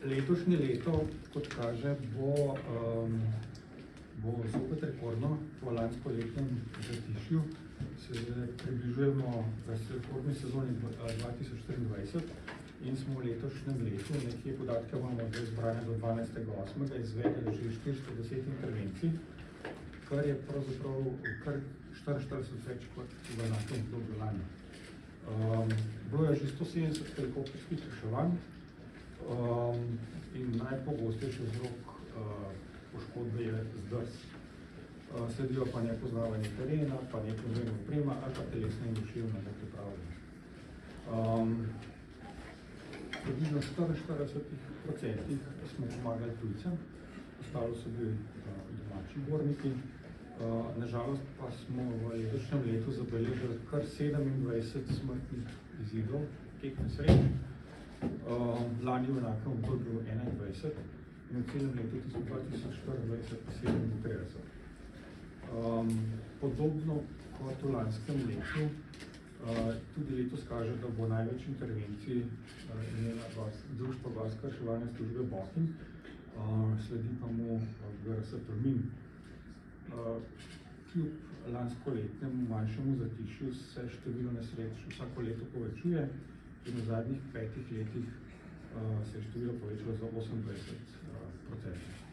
Letošnje leto, kot kaže, bo zopet rekordno. Po lanskoletnem zatišju se približujemo rekordni sezoni 2024 in smo v letošnjem letu, nekje podatke imamo zbrane do 12.8. izvedeli že 410 intervencij, kar je pravzaprav kar 44 več kot v enakem obdobju lani. Bilo je že 170 helikopterskih reševanj in najpogostejši vzrok poškodbe je zdrs. Sledijo pa nepoznavanje terena, pa nepoznavanje oprema ali pa telesna in duševna nepripravljenost. Približno 44% smo pomagali tujcem, ostalo so bili domači gorniki. Nažalost pa smo v letošnjem letu zabeležili kar 27 smrtnih izidov teh nesreč. Lani v enakem obdobju 21 in v celem letu 2024 37. Podobno kot v lanskem letu, tudi letos kaže, da bo največ intervencij imela društvo Gorske reševalne službe Bohinj, sledi pa mu GRS Tolmin. Kljub lanskoletnemu manjšemu zatišju se število nesreč vsako leto povečuje in v zadnjih 5 letih se je število povečalo za 28%.